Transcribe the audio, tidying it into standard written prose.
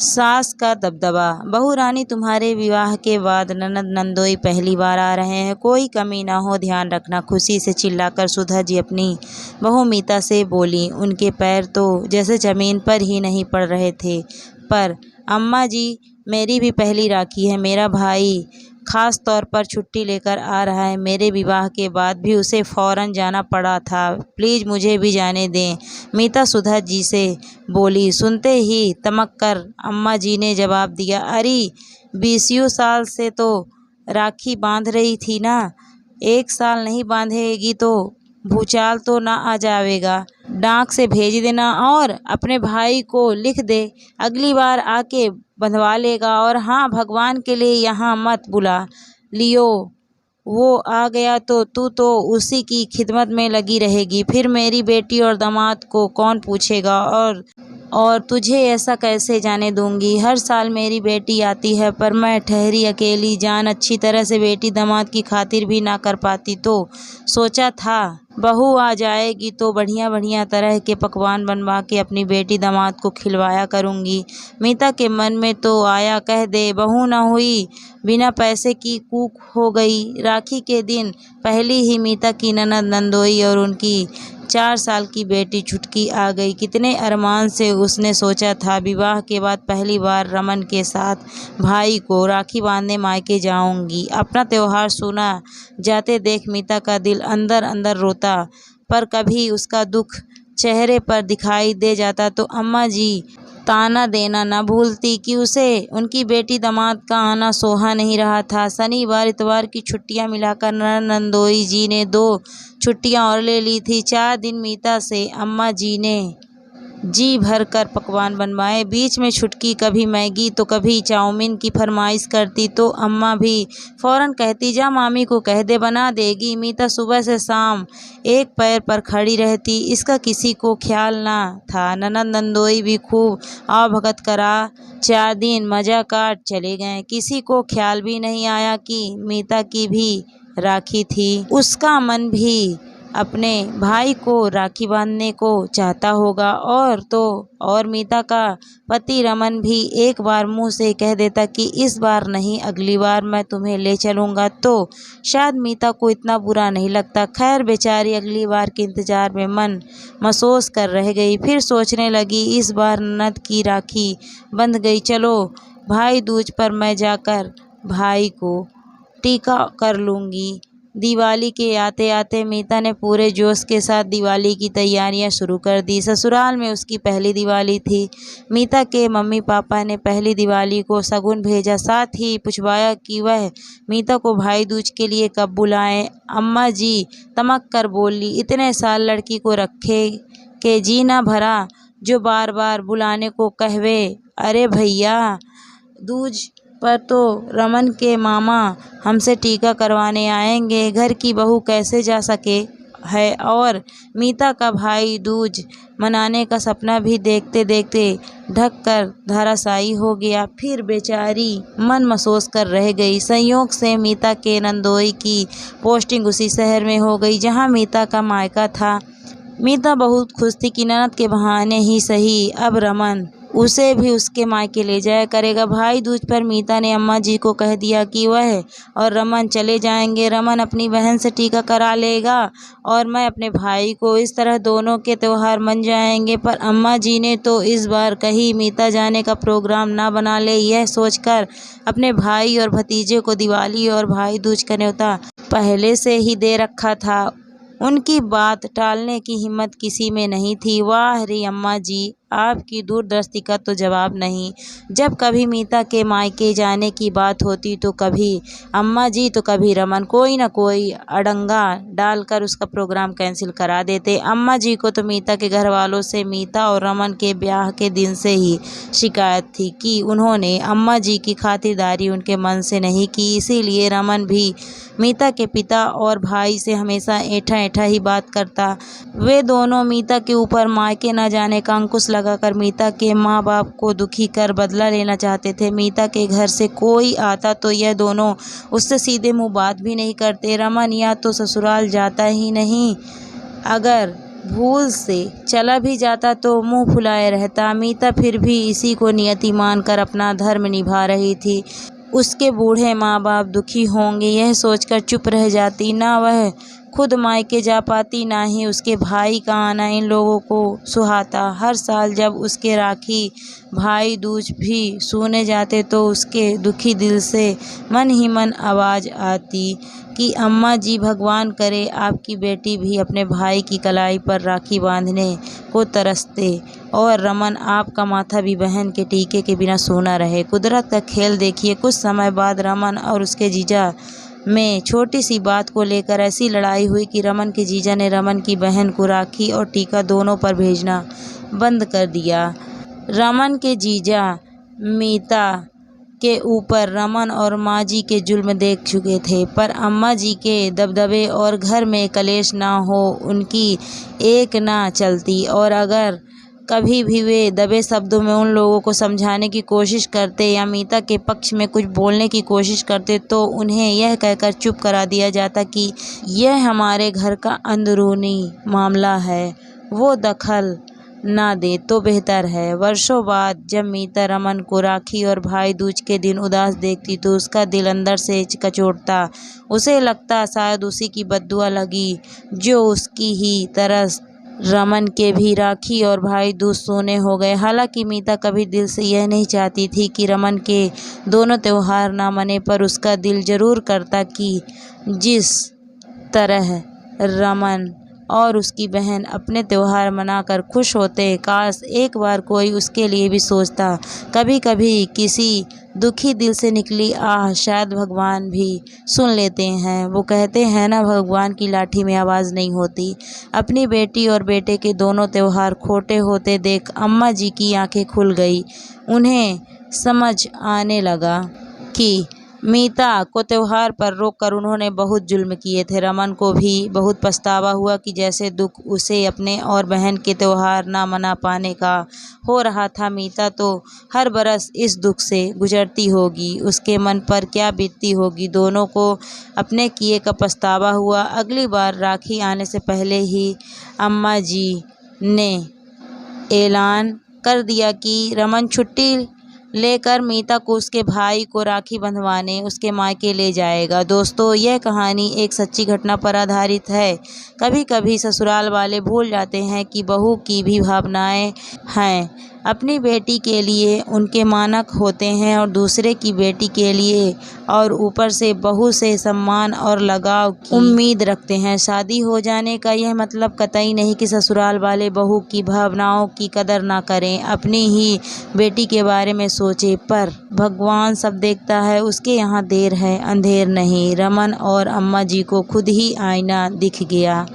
सास का दबदबा। बहू रानी, तुम्हारे विवाह के बाद ननद नंदोई पहली बार आ रहे हैं, कोई कमी ना हो ध्यान रखना। खुशी से चिल्लाकर सुधा जी अपनी बहू मीता से बोली। उनके पैर तो जैसे जमीन पर ही नहीं पड़ रहे थे। पर अम्मा जी, मेरी भी पहली राखी है। मेरा भाई खास तौर पर छुट्टी लेकर आ रहा है। मेरे विवाह के बाद भी उसे फौरन जाना पड़ा था। प्लीज़ मुझे भी जाने दें, मीता सुधा जी से बोली। सुनते ही तमक कर अम्मा जी ने जवाब दिया, अरे 20 साल से तो राखी बांध रही थी ना, 1 साल नहीं बांधेगी तो भूचाल तो ना आ जाएगा। डाक से भेज देना और अपने भाई को लिख दे, अगली बार आके बंधवा लेगा। और हाँ, भगवान के लिए यहाँ मत बुला लियो, वो आ गया तो तू तो उसी की खिदमत में लगी रहेगी। फिर मेरी बेटी और दामाद को कौन पूछेगा? और तुझे ऐसा कैसे जाने दूंगी? हर साल मेरी बेटी आती है, पर मैं ठहरी अकेली जान अच्छी तरह से बेटी दामाद की खातिर भी ना कर पाती। तो सोचा था बहू आ जाएगी तो बढ़िया बढ़िया तरह के पकवान बनवा के अपनी बेटी दामाद को खिलवाया करूंगी। मीता के मन में तो आया, कह दे बहू ना हुई, बिना पैसे की कूक हो गई। राखी के दिन पहली ही मीता की ननद नंदोई और उनकी 4 साल की बेटी छुटकी आ गई। कितने अरमान से उसने सोचा था विवाह के बाद पहली बार रमन के साथ भाई को राखी बांधने मायके जाऊंगी। अपना त्योहार सुना जाते देख मीता का दिल अंदर अंदर रोता, पर कभी उसका दुख चेहरे पर दिखाई दे जाता तो अम्मा जी ताना देना न भूलती कि उसे उनकी बेटी दामाद का आना सोहा नहीं रहा था। शनिवार इतवार की छुट्टियां मिलाकर नंदोई जी ने 2 छुट्टियां और ले ली थी। 4 दिन मीता से अम्मा जी ने जी भर कर पकवान बनवाए। बीच में छुटकी कभी मैगी तो कभी चाउमीन की फरमाइश करती तो अम्मा भी फौरन कहती, जा मामी को कह दे बना देगी। मीता सुबह से शाम एक पैर पर खड़ी रहती, इसका किसी को ख्याल ना था। ननद नंदोई भी खूब आवभगत करा 4 दिन मजा काट चले गए। किसी को ख्याल भी नहीं आया कि मीता की भी राखी थी। उसका मन भी अपने भाई को राखी बांधने को चाहता होगा। और मीता का पति रमन भी एक बार मुंह से कह देता कि इस बार नहीं, अगली बार मैं तुम्हें ले चलूँगा, तो शायद मीता को इतना बुरा नहीं लगता। खैर, बेचारी अगली बार के इंतज़ार में मन महसूस कर रह गई। फिर सोचने लगी, इस बार ननद की राखी बंध गई, चलो भाई दूज पर मैं जाकर भाई को टीका कर लूँगी। दिवाली के आते आते मीता ने पूरे जोश के साथ दिवाली की तैयारियां शुरू कर दी। ससुराल में उसकी पहली दिवाली थी। मीता के मम्मी पापा ने पहली दिवाली को शगुन भेजा, साथ ही पूछवाया कि वह मीता को भाई दूज के लिए कब बुलाएं। अम्मा जी तमक कर बोली, इतने साल लड़की को रखे के जी ना भरा जो बार बार बुलाने को कहवे। अरे भैया, दूज पर तो रमन के मामा हमसे टीका करवाने आएंगे, घर की बहू कैसे जा सके है। और मीता का भाई दूज मनाने का सपना भी देखते देखते ढक कर धराशायी हो गया। फिर बेचारी मन महसूस कर रह गई। संयोग से मीता के नंदोई की पोस्टिंग उसी शहर में हो गई जहां मीता का मायका था। मीता बहुत खुश थी कि ननद के बहाने ही सही अब रमन उसे भी उसके मायके ले जाया करेगा। भाई दूज पर मीता ने अम्मा जी को कह दिया कि वह और रमन चले जाएंगे। रमन अपनी बहन से टीका करा लेगा और मैं अपने भाई को, इस तरह दोनों के त्योहार मन जाएंगे। पर अम्मा जी ने तो इस बार कहीं मीता जाने का प्रोग्राम ना बना ले। यह सोचकर अपने भाई और भतीजे को दिवाली और भाई दूज का न्योता पहले से ही दे रखा था। उनकी बात टालने की हिम्मत किसी में नहीं थी। वाह रे अम्मा जी, आपकी दूरदृष्टि का तो जवाब नहीं। जब कभी मीता के मायके जाने की बात होती तो कभी अम्मा जी तो कभी रमन कोई ना कोई अड़ंगा डालकर उसका प्रोग्राम कैंसिल करा देते। अम्मा जी को तो मीता के घर वालों से मीता और रमन के ब्याह के दिन से ही शिकायत थी कि उन्होंने अम्मा जी की खातिरदारी उनके मन से नहीं की। इसीलिए रमन भी मीता के पिता और भाई से हमेशा ऐठा ऐठा ही बात करता। वे दोनों मीता के ऊपर मायके न जाने का अंकुश लगाकर मीता के माँ बाप को दुखी कर बदला लेना चाहते थे। मीता के घर से कोई आता तो यह दोनों उससे सीधे मुंह बात भी नहीं करते। रमन या तो ससुराल जाता ही नहीं, अगर भूल से चला भी जाता तो मुंह फुलाए रहता। मीता फिर भी इसी को नियति मानकर अपना धर्म निभा रही थी। उसके बूढ़े माँ बाप दुखी होंगे यह सोचकर चुप रह जाती। ना वह खुद मायके जा पाती, ना ही उसके भाई का आना इन लोगों को सुहाता। हर साल जब उसके राखी भाई दूज भी सूने जाते तो उसके दुखी दिल से मन ही मन आवाज़ आती कि अम्मा जी, भगवान करे आपकी बेटी भी अपने भाई की कलाई पर राखी बांधने को तरसते और रमन आपका माथा भी बहन के टीके के बिना सूना रहे। कुदरत का खेल देखिए। कुछ समय बाद रमन और उसके जीजा में छोटी सी बात को लेकर ऐसी लड़ाई हुई कि रमन के जीजा ने रमन की बहन को राखी और टीका दोनों पर भेजना बंद कर दिया। रमन के जीजा मीता के ऊपर रमन और माँ जी के जुल्म देख चुके थे, पर अम्मा जी के दबदबे और घर में कलेश ना हो उनकी एक ना चलती। और अगर कभी भी वे दबे शब्दों में उन लोगों को समझाने की कोशिश करते या मीता के पक्ष में कुछ बोलने की कोशिश करते तो उन्हें यह कहकर चुप करा दिया जाता कि यह हमारे घर का अंदरूनी मामला है, वो दखल ना दे तो बेहतर है। वर्षों बाद जब मीता रमन को राखी और भाई दूज के दिन उदास देखती तो उसका दिल अंदर से कचोटता। उसे लगता शायद उसी की बद्दुआ लगी जो उसकी ही तरह रमन के भी राखी और भाई दूज सोने हो गए। हालांकि मीता कभी दिल से यह नहीं चाहती थी कि रमन के दोनों त्यौहार ना मने, पर उसका दिल जरूर करता कि जिस तरह रमन और उसकी बहन अपने त्यौहार मनाकर खुश होते, काश एक बार कोई उसके लिए भी सोचता। कभी कभी किसी दुखी दिल से निकली आह शायद भगवान भी सुन लेते हैं। वो कहते हैं ना, भगवान की लाठी में आवाज़ नहीं होती। अपनी बेटी और बेटे के दोनों त्यौहार खोटे होते देख अम्मा जी की आंखें खुल गई। उन्हें समझ आने लगा कि मीता को त्योहार पर रोककर उन्होंने बहुत जुल्म किए थे। रमन को भी बहुत पछतावा हुआ कि जैसे दुख उसे अपने और बहन के त्योहार ना मना पाने का हो रहा था, मीता तो हर बरस इस दुख से गुजरती होगी। उसके मन पर क्या बीतती होगी। दोनों को अपने किए का पछतावा हुआ। अगली बार राखी आने से पहले ही अम्मा जी ने ऐलान कर दिया कि रमन छुट्टी लेकर मीता को उसके भाई को राखी बंधवाने उसके मायके ले जाएगा। दोस्तों, यह कहानी एक सच्ची घटना पर आधारित है। कभी कभी ससुराल वाले भूल जाते हैं कि बहू की भी भावनाएं हैं। अपनी बेटी के लिए उनके मानक होते हैं और दूसरे की बेटी के लिए और ऊपर से बहू से सम्मान और लगाव की उम्मीद रखते हैं। शादी हो जाने का यह मतलब कतई नहीं कि ससुराल वाले बहू की भावनाओं की कदर ना करें, अपनी ही बेटी के बारे में सोचे। पर भगवान सब देखता है, उसके यहाँ देर है अंधेर नहीं। रमन और अम्मा जी को खुद ही आईना दिख गया।